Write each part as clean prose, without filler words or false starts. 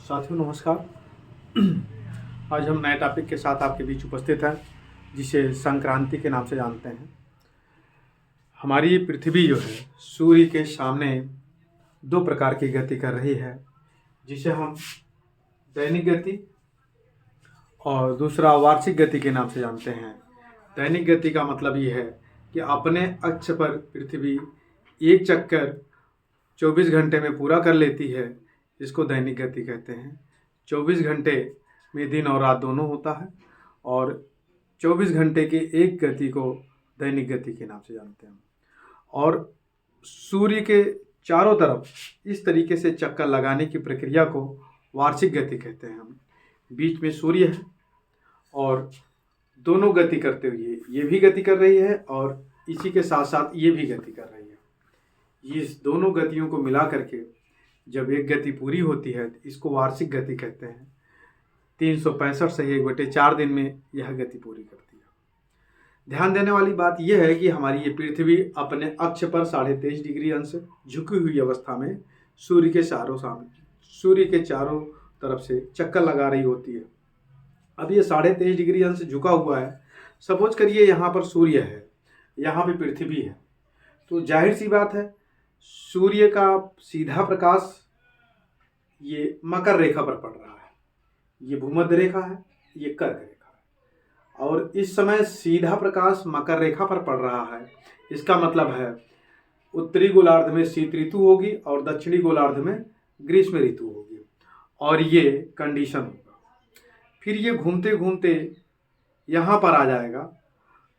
साथियों नमस्कार। आज हम नए टॉपिक के साथ आपके बीच उपस्थित हैं, जिसे संक्रांति के नाम से जानते हैं। हमारी पृथ्वी जो है सूर्य के सामने दो प्रकार की गति कर रही है, जिसे हम दैनिक गति और दूसरा वार्षिक गति के नाम से जानते हैं। दैनिक गति का मतलब ये है कि अपने अक्ष पर पृथ्वी एक चक्कर 24 घंटे में पूरा कर लेती है, इसको दैनिक गति कहते हैं। 24 घंटे में दिन और रात दोनों होता है और 24 घंटे के एक गति को दैनिक गति के नाम से जानते हैं। और सूर्य के चारों तरफ इस तरीके से चक्कर लगाने की प्रक्रिया को वार्षिक गति कहते हैं। हम बीच में सूर्य है और दोनों गति करते हुए ये भी गति कर रही है और इसी के साथ साथ ये भी गति कर रही है। इस दोनों गतियों को मिला करके जब एक गति पूरी होती है तो इसको वार्षिक गति कहते हैं। 365 से 1/4 दिन में यह गति पूरी करती है। ध्यान देने वाली बात यह है कि हमारी ये पृथ्वी अपने अक्ष पर 23.5 डिग्री अंश झुकी हुई अवस्था में सूर्य के चारों तरफ से चक्कर लगा रही होती है। अब ये 23.5 डिग्री अंश झुका हुआ है। सपोज करिए यहाँ पर सूर्य है, यहाँ पे पृथ्वी है, तो जाहिर सी बात है सूर्य का सीधा प्रकाश ये मकर रेखा पर पड़ रहा है, ये भूमध्य रेखा है, ये कर्क रेखा है, और इस समय सीधा प्रकाश मकर रेखा पर पड़ रहा है। इसका मतलब है उत्तरी गोलार्ध में शीत ऋतु होगी और दक्षिणी गोलार्ध में ग्रीष्म ऋतु होगी, और ये कंडीशन होगा। फिर ये घूमते घूमते यहाँ पर आ जाएगा।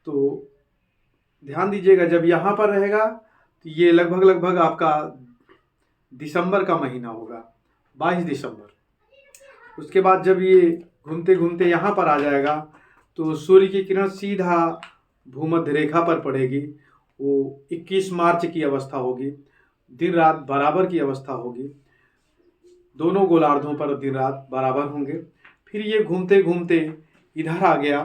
तो ध्यान दीजिएगा, जब यहाँ पर रहेगा तो ये लगभग आपका दिसंबर का महीना होगा, 22 दिसंबर। उसके बाद जब ये घूमते घूमते यहाँ पर आ जाएगा तो सूर्य की किरण सीधा भूमध्य रेखा पर पड़ेगी। वो 21 मार्च की अवस्था होगी, दिन रात बराबर की अवस्था होगी, दोनों गोलार्धों पर दिन रात बराबर होंगे। फिर ये घूमते घूमते इधर आ गया,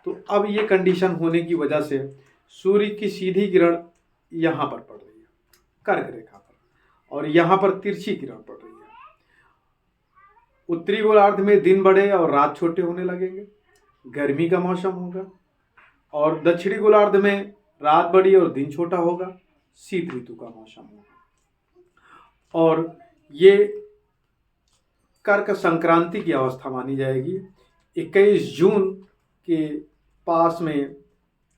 तो अब ये कंडीशन होने की वजह से सूर्य की सीधी किरण यहाँ पर पड़ रही है कर्क रेखा पर, और यहाँ पर तिरछी किरण पड़ रही है। उत्तरी गोलार्ध में दिन बड़े और रात छोटे होने लगेंगे, गर्मी का मौसम होगा, और दक्षिणी गोलार्ध में रात बड़ी और दिन छोटा होगा, शीत ऋतु का मौसम होगा। और ये कर्क संक्रांति की अवस्था मानी जाएगी। 21 जून के पास में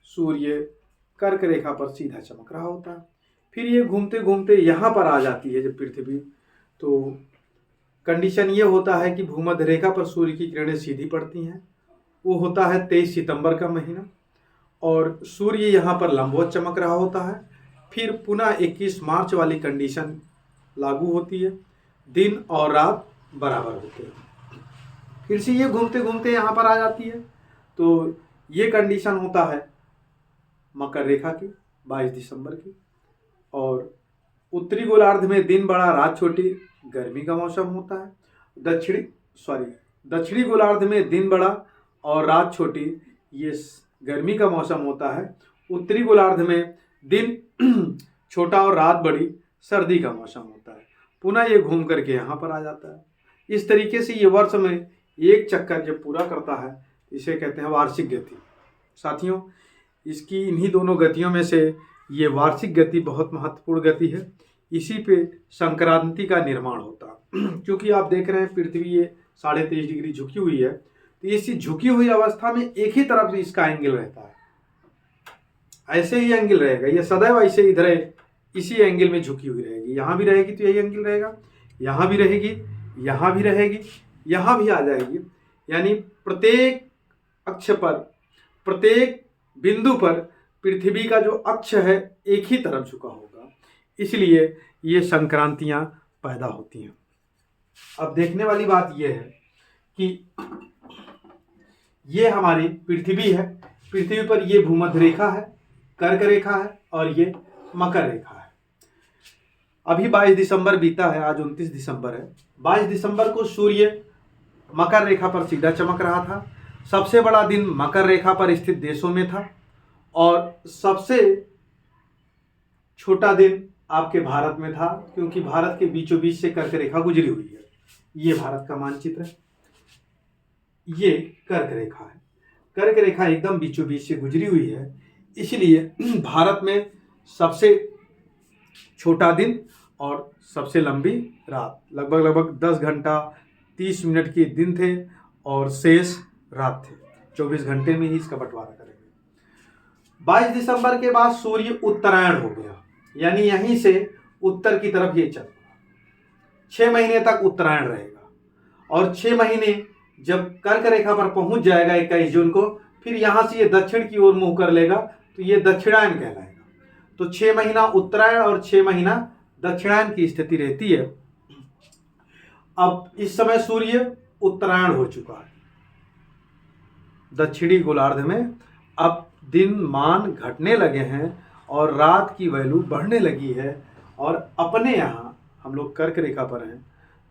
सूर्य कर्क रेखा पर सीधा चमक रहा होता है। फिर ये घूमते घूमते यहाँ पर आ जाती है जब पृथ्वी, तो कंडीशन ये होता है कि भूमध्य रेखा पर सूर्य की किरणें सीधी पड़ती हैं। वो होता है 23 सितंबर का महीना, और सूर्य यहाँ पर लंबवत चमक रहा होता है। फिर पुनः 21 मार्च वाली कंडीशन लागू होती है, दिन और रात बराबर होते हैं। फिर से ये घूमते घूमते यहाँ पर आ जाती है, तो ये कंडीशन होता है मकर रेखा की 22 दिसंबर की, और उत्तरी गोलार्ध में दिन बड़ा रात छोटी, गर्मी का मौसम होता है। दक्षिणी गोलार्ध में दिन बड़ा और रात छोटी, ये गर्मी का मौसम होता है। उत्तरी गोलार्ध में दिन छोटा और रात बड़ी, सर्दी का मौसम होता है। पुनः ये घूम करके यहाँ पर आ जाता है। इस तरीके से ये वर्ष में एक चक्कर जब पूरा करता है, इसे कहते हैं वार्षिक गति। साथियों, इसकी इन्हीं दोनों गतियों में से ये वार्षिक गति बहुत महत्वपूर्ण गति है। इसी पे संक्रांति का निर्माण होता है। क्योंकि आप देख रहे हैं पृथ्वी ये 23.5 डिग्री झुकी हुई है, तो इसी झुकी हुई अवस्था में एक ही तरफ से इसका एंगल रहता है, ऐसे ही एंगल रहेगा। ये सदैव ऐसे इधर इसी एंगल में झुकी हुई रहेगी। यहाँ भी रहेगी तो यही एंगल रहेगा, यहाँ भी रहेगी, यहाँ भी रहेगी, यहाँ भी आ जाएगी। यानी प्रत्येक अक्ष पर, प्रत्येक बिंदु पर पृथ्वी का जो अक्ष है एक ही तरफ झुका होगा, इसलिए ये संक्रांतियां पैदा होती हैं। अब देखने वाली बात यह है कि ये हमारी पृथ्वी है, पृथ्वी पर ये भूमध्य रेखा है, कर्क रेखा है, और ये मकर रेखा है। अभी 22 दिसंबर बीता है, आज 29 दिसंबर है। 22 दिसंबर को सूर्य मकर रेखा पर सीधा चमक रहा था। सबसे बड़ा दिन मकर रेखा पर स्थित देशों में था, और सबसे छोटा दिन आपके भारत में था, क्योंकि भारत के बीचों बीच से कर्क रेखा गुजरी हुई है। ये भारत का मानचित्र है, ये कर्क रेखा है। कर्क रेखा एकदम बीचों बीच से गुजरी हुई है, इसलिए भारत में सबसे छोटा दिन और सबसे लंबी रात, लगभग 10 घंटा 30 मिनट के दिन थे और शेष रात थे। 24 घंटे में ही इसका बंटवारा करेंगे। 22 दिसंबर के बाद सूर्य उत्तरायण हो गया, यानी यहीं से उत्तर की तरफ ये चल पड़ा। 6 महीने तक उत्तरायण रहेगा और 6 महीने जब कर्क रेखा पर पहुंच जाएगा 21 जून को, फिर यहां से ये दक्षिण की ओर मुंह कर लेगा तो ये दक्षिणायन कहलाएगा। तो 6 महीना उत्तरायण और 6 महीना दक्षिणायन की स्थिति रहती है। अब इस समय सूर्य उत्तरायण हो चुका है दक्षिणी गोलार्ध में। अब दिन मान घटने लगे हैं और रात की वैल्यू बढ़ने लगी है, और अपने यहाँ हम लोग कर्क रेखा पर हैं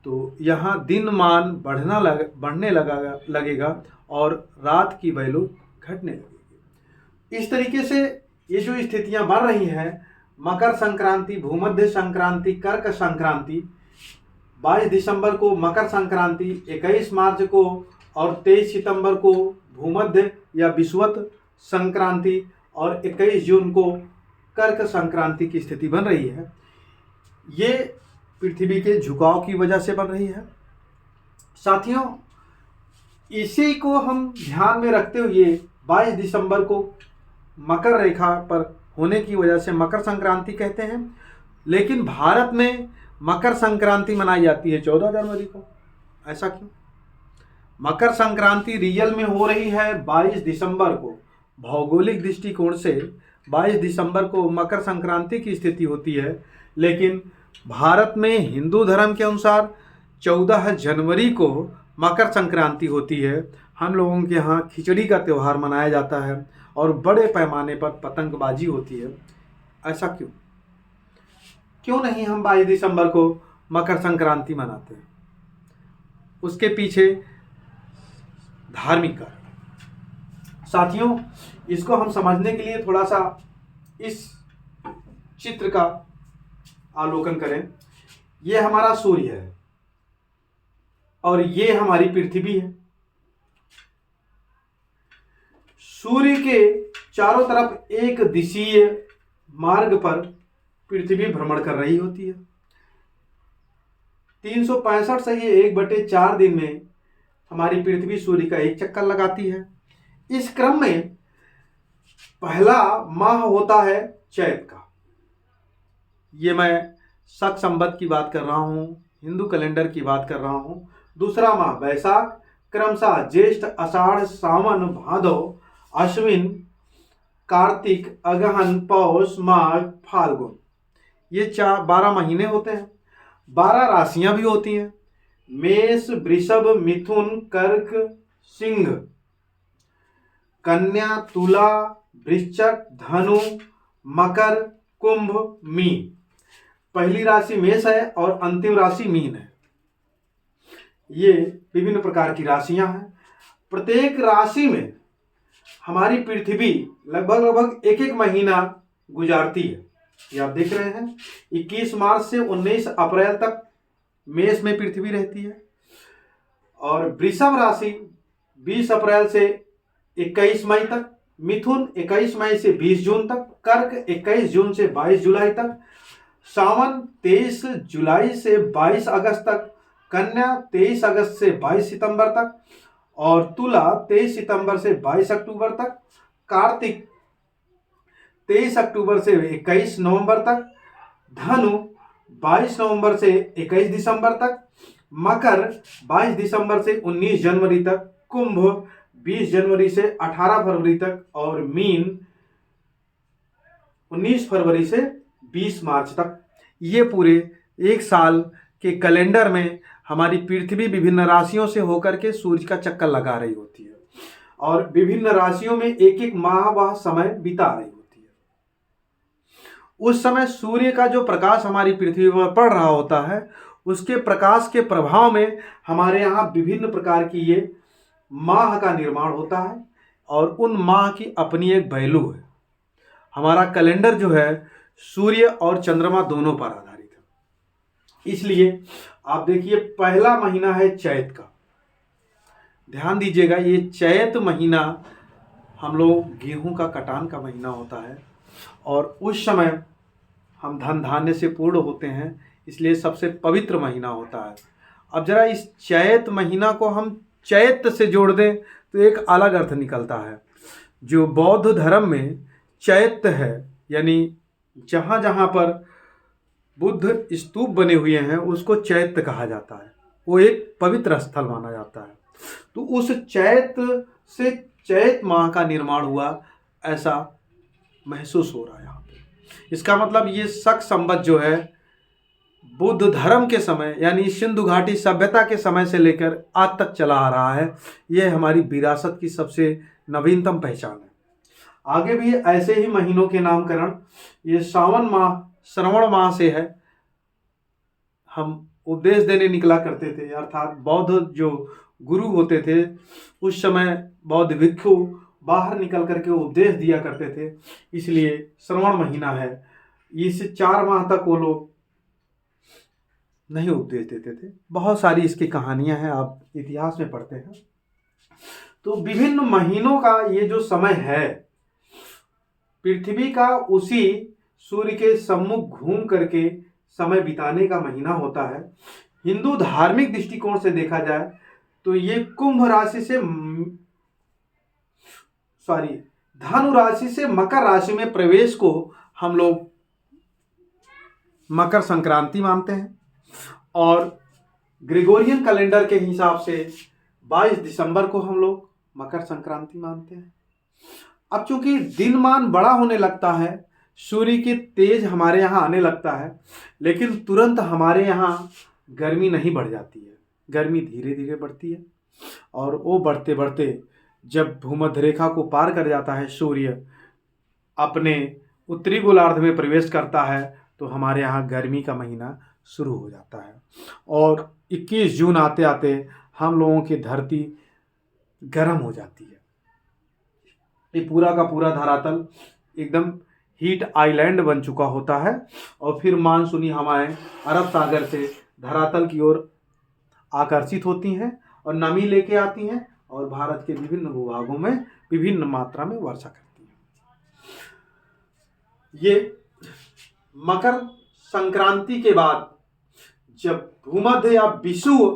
तो यहाँ दिन मान बढ़ने लगेगा और रात की वैल्यू घटने लगेगी। इस तरीके से ये जो स्थितियां बन रही हैं, मकर संक्रांति, भूमध्य संक्रांति, कर्क संक्रांति, 22 दिसंबर को मकर संक्रांति, 21 मार्च को और 23 सितंबर को भूमध्य या विषुवत संक्रांति और 21 जून को कर्क संक्रांति की स्थिति बन रही है। ये पृथ्वी के झुकाव की वजह से बन रही है। साथियों, इसी को हम ध्यान में रखते हुए 22 दिसंबर को मकर रेखा पर होने की वजह से मकर संक्रांति कहते हैं, लेकिन भारत में मकर संक्रांति मनाई जाती है 14 जनवरी को। ऐसा क्यों? मकर संक्रांति रियल में हो रही है 22 दिसंबर को। भौगोलिक दृष्टिकोण से 22 दिसंबर को मकर संक्रांति की स्थिति होती है, लेकिन भारत में हिंदू धर्म के अनुसार 14 जनवरी को मकर संक्रांति होती है। हम लोगों के यहाँ खिचड़ी का त्यौहार मनाया जाता है और बड़े पैमाने पर पतंगबाजी होती है। ऐसा क्यों? क्यों नहीं हम 22 दिसंबर को मकर संक्रांति मनाते हैं? उसके पीछे धार्मिक कारण। साथियों, इसको हम समझने के लिए थोड़ा सा इस चित्र का अवलोकन करें। ये हमारा सूर्य है और ये हमारी पृथ्वी है। सूर्य के चारों तरफ एक दिशीय मार्ग पर पृथ्वी भ्रमण कर रही होती है। 365 से ये 1/4 दिन में हमारी पृथ्वी सूर्य का एक चक्कर लगाती है। इस क्रम में पहला माह होता है चैत का। ये मैं शक संवत की बात कर रहा हूँ, हिंदू कैलेंडर की बात कर रहा हूँ। दूसरा माह बैसाख, क्रमशः ज्येष्ठ, आषाढ़, सावन, भादव, अश्विन, कार्तिक, अगहन, पौष, माघ, फाल्गुन। ये 12 महीने होते हैं। 12 राशियां भी होती हैं। मेष, वृषभ, मिथुन, कर्क, सिंह, कन्या, तुला, वृश्चिक, धनु, मकर, कुंभ, मीन। पहली राशि मेष है और अंतिम राशि मीन है। ये विभिन्न प्रकार की राशियां हैं। प्रत्येक राशि में हमारी पृथ्वी लगभग एक महीना गुजारती है। ये आप देख रहे हैं, 21 मार्च से 19 अप्रैल तक मेष में पृथ्वी रहती है, और वृषभ राशि 20 अप्रैल से 21 मई तक, मिथुन 21 मई से 20 जून तक, कर्क 21 जून से 22 जुलाई तक, सावन 23 जुलाई से 22 अगस्त तक, कन्या 23 अगस्त से 22 सितंबर तक, और तुला 23 सितंबर से 22 अक्टूबर तक, कार्तिक 23 अक्टूबर से 21 नवंबर तक, धनु 22 नवंबर से 21 दिसंबर तक, मकर 22 दिसंबर से 19 जनवरी तक, कुंभ 20 जनवरी से 18 फरवरी तक, और मीन 19 फरवरी से 20 मार्च तक। ये पूरे एक साल के कैलेंडर में हमारी पृथ्वी विभिन्न राशियों से होकर के सूर्य का चक्कर लगा रही होती है, और विभिन्न राशियों में एक एक माह वह समय बिता रही होती है। उस समय सूर्य का जो प्रकाश हमारी पृथ्वी पर पड़ रहा होता है, उसके प्रकाश के प्रभाव में हमारे यहाँ विभिन्न प्रकार की ये माह का निर्माण होता है, और उन माह की अपनी एक वैल्यू है। हमारा कैलेंडर जो है सूर्य और चंद्रमा दोनों पर आधारित है। इसलिए आप देखिए पहला महीना है चैत का, ध्यान दीजिएगा, ये चैत महीना हम लोग गेहूं का कटान का महीना होता है और उस समय हम धन धान्य से पूर्ण होते हैं, इसलिए सबसे पवित्र महीना होता है। अब जरा इस चैत महीना को हम चैत से जोड़ दें तो एक अलग अर्थ निकलता है। जो बौद्ध धर्म में चैत्य है, यानी जहाँ जहाँ पर बुद्ध स्तूप बने हुए हैं उसको चैत्य कहा जाता है, वो एक पवित्र स्थल माना जाता है। तो उस चैत से चैत माह का निर्माण हुआ, ऐसा महसूस हो रहा है यहाँ पे। इसका मतलब ये शक संवत जो है बुद्ध धर्म के समय यानी सिंधु घाटी सभ्यता के समय से लेकर आज तक चला आ रहा है। यह हमारी विरासत की सबसे नवीनतम पहचान है। आगे भी ऐसे ही महीनों के नामकरण ये सावन माह श्रवण माह से है। हम उपदेश देने निकला करते थे, अर्थात बौद्ध जो गुरु होते थे उस समय बौद्ध भिक्षु बाहर निकल करके उपदेश दिया करते थे, इसलिए श्रवण महीना है। इस 4 माह तक वो लोग नहीं उपदेश देते थे। बहुत सारी इसकी कहानियां हैं, आप इतिहास में पढ़ते हैं। तो विभिन्न महीनों का ये जो समय है पृथ्वी का उसी सूर्य के सम्मुख घूम करके समय बिताने का महीना होता है। हिंदू धार्मिक दृष्टिकोण से देखा जाए तो ये कुंभ राशि से धनु राशि से मकर राशि में प्रवेश को हम लोग मकर संक्रांति मानते हैं और ग्रेगोरियन कैलेंडर के हिसाब से 22 दिसंबर को हम लोग मकर संक्रांति मानते हैं। अब चूंकि दिनमान बड़ा होने लगता है, सूर्य की तेज हमारे यहाँ आने लगता है, लेकिन तुरंत हमारे यहाँ गर्मी नहीं बढ़ जाती है, गर्मी धीरे धीरे बढ़ती है और वो बढ़ते बढ़ते जब भूमध्य रेखा को पार कर जाता है, सूर्य अपने उत्तरी गोलार्ध में प्रवेश करता है, तो हमारे यहाँ गर्मी का महीना शुरू हो जाता है और 21 जून आते आते हम लोगों की धरती गर्म हो जाती है। ये पूरा का पूरा धरातल एकदम हीट आइलैंड बन चुका होता है और फिर मानसूनी हवाएं अरब सागर से धरातल की ओर आकर्षित होती हैं और नमी लेके आती हैं और भारत के विभिन्न भूभागों में विभिन्न मात्रा में वर्षा करती हैं। ये मकर संक्रांति के बाद जब भूमध्य या विषुव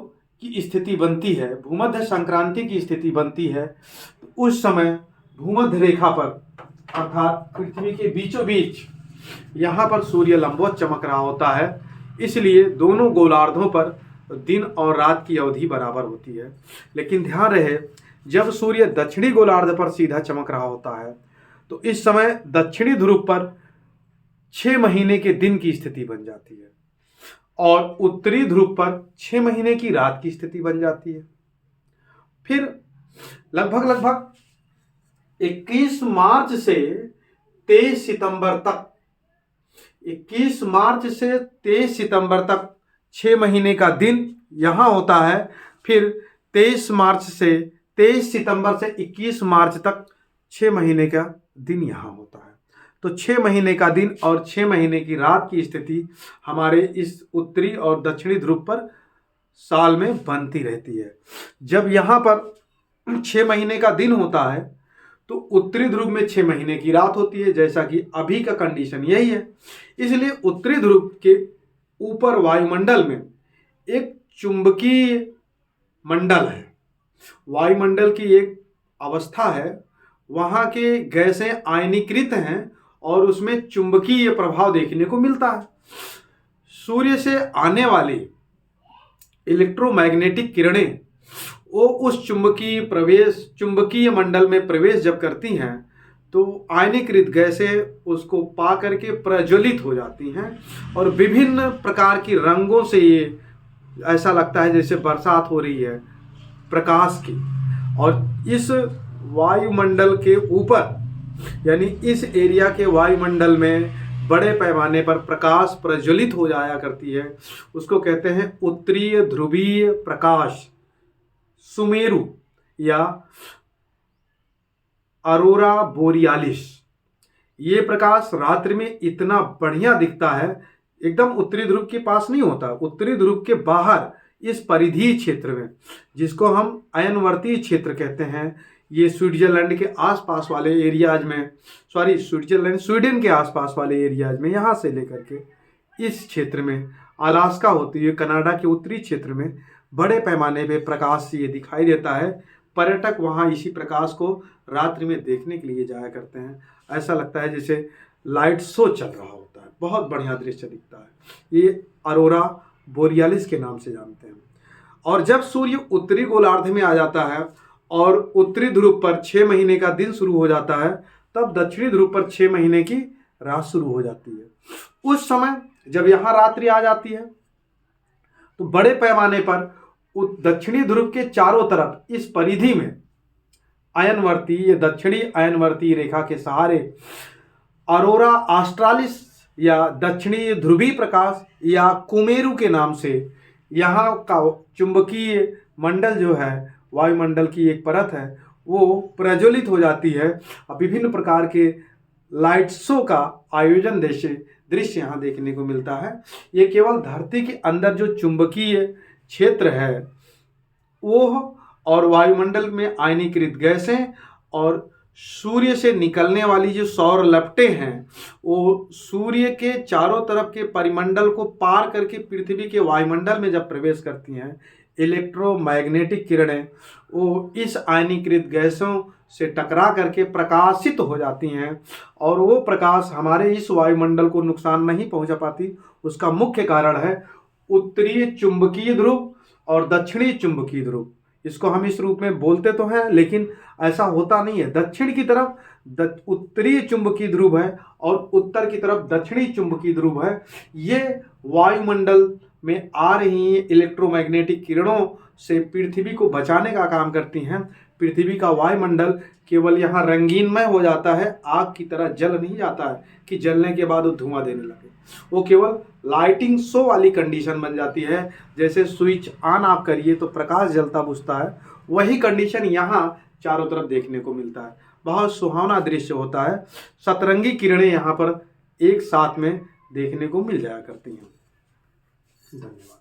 की स्थिति बनती है, भूमध्य संक्रांति की स्थिति बनती है, तो उस समय भूमध्य रेखा पर अर्थात पृथ्वी के बीचों बीच यहाँ पर सूर्य लंबवत चमक रहा होता है, इसलिए दोनों गोलार्धों पर दिन और रात की अवधि बराबर होती है। लेकिन ध्यान रहे, जब सूर्य दक्षिणी गोलार्ध पर सीधा चमक रहा होता है तो इस समय दक्षिणी ध्रुव पर 6 महीने के दिन की स्थिति बन जाती है और उत्तरी ध्रुव पर 6 महीने की रात की स्थिति बन जाती है। फिर लगभग 21 मार्च से 23 सितंबर तक 21 मार्च से 23 सितंबर तक 6 महीने का दिन यहाँ होता है। फिर 23 मार्च से 23 सितंबर से 21 मार्च तक 6 महीने का दिन यहाँ होता है। तो 6 महीने का दिन और 6 महीने की रात की स्थिति हमारे इस उत्तरी और दक्षिणी ध्रुव पर साल में बनती रहती है। जब यहाँ पर 6 महीने का दिन होता है तो उत्तरी ध्रुव में 6 महीने की रात होती है, जैसा कि अभी का कंडीशन यही है। इसलिए उत्तरी ध्रुव के ऊपर वायुमंडल में एक चुंबकीय मंडल है, वायुमंडल की एक अवस्था है, वहाँ के गैसें आयनीकृत हैं और उसमें चुंबकीय प्रभाव देखने को मिलता है। सूर्य से आने वाली इलेक्ट्रोमैग्नेटिक किरणें वो उस चुंबकीय मंडल में प्रवेश जब करती हैं तो आयनीकृत गैसें उसको पा करके प्रज्वलित हो जाती हैं और विभिन्न प्रकार की रंगों से ये ऐसा लगता है जैसे बरसात हो रही है प्रकाश की। और इस वायुमंडल के ऊपर यानी इस एरिया के वायुमंडल में बड़े पैमाने पर प्रकाश प्रज्वलित हो जाया करती है, उसको कहते हैं उत्तरीय ध्रुवीय प्रकाश, सुमेरु या अरोरा बोरियालिस। ये प्रकाश रात्रि में इतना बढ़िया दिखता है, एकदम उत्तरी ध्रुव के पास नहीं होता, उत्तरी ध्रुव के बाहर इस परिधीय क्षेत्र में, जिसको हम अयनवर्तीय क्षेत्र कहते हैं, ये स्विट्जरलैंड के आसपास वाले एरियाज में, स्वीडन के आसपास वाले एरियाज में, यहाँ से लेकर के इस क्षेत्र में अलास्का होती है, कनाडा के उत्तरी क्षेत्र में बड़े पैमाने पे प्रकाश ये दिखाई देता है। पर्यटक वहाँ इसी प्रकाश को रात्रि में देखने के लिए जाया करते हैं। ऐसा लगता है जैसे लाइट शो चल रहा होता है, बहुत बढ़िया दृश्य दिखता है। ये अरोरा बोरियालिस के नाम से जानते हैं। और जब सूर्य उत्तरी गोलार्ध में आ जाता है और उत्तरी ध्रुव पर 6 महीने का दिन शुरू हो जाता है, तब दक्षिणी ध्रुव पर 6 महीने की रात शुरू हो जाती है। उस समय जब यहाँ रात्रि आ जाती है तो बड़े पैमाने पर दक्षिणी ध्रुव के चारों तरफ इस परिधि में अयनवर्तीय, दक्षिणी अयनवर्तीय रेखा के सहारे अरोरा ऑस्ट्रालिस या दक्षिणी ध्रुवीय प्रकाश या कुमेरु के नाम से यहाँ का चुंबकीय मंडल जो है, वायुमंडल की एक परत है, वो प्रज्वलित हो जाती है और विभिन्न प्रकार के लाइट शो का आयोजन दृश्य यहाँ देखने को मिलता है। ये केवल धरती के अंदर जो चुंबकीय क्षेत्र है वो और वायुमंडल में आयनीकृत गैसें और सूर्य से निकलने वाली जो सौर लपटें हैं, वो सूर्य के चारों तरफ के परिमंडल को पार करके पृथ्वी के वायुमंडल में जब प्रवेश करती हैं, इलेक्ट्रोमैग्नेटिक किरणें वो इस आयनीकृत गैसों से टकरा करके प्रकाशित हो जाती हैं और वो प्रकाश हमारे इस वायुमंडल को नुकसान नहीं पहुंचा पाती। उसका मुख्य कारण है उत्तरीय चुंबकीय ध्रुव और दक्षिणी चुंबकीय ध्रुव। इसको हम इस रूप में बोलते तो हैं, लेकिन ऐसा होता नहीं है। दक्षिण की तरफ उत्तरीय चुंबकीय ध्रुव है और उत्तर की तरफ दक्षिणी चुंबकीय ध्रुव है। ये वायुमंडल में आ रही इलेक्ट्रोमैग्नेटिक किरणों से पृथ्वी को बचाने का काम करती हैं। पृथ्वी का वायुमंडल केवल यहाँ रंगीनमय हो जाता है, आग की तरह जल नहीं जाता है कि जलने के बाद वो धुआं देने लगे। वो केवल लाइटिंग शो वाली कंडीशन बन जाती है। जैसे स्विच ऑन आप करिए तो प्रकाश जलता बुझता है, वही कंडीशन यहाँ चारों तरफ देखने को मिलता है। बहुत सुहावना दृश्य होता है। सतरंगी किरणें यहाँ पर एक साथ में देखने को मिल जाया करती हैं। धन्यवाद।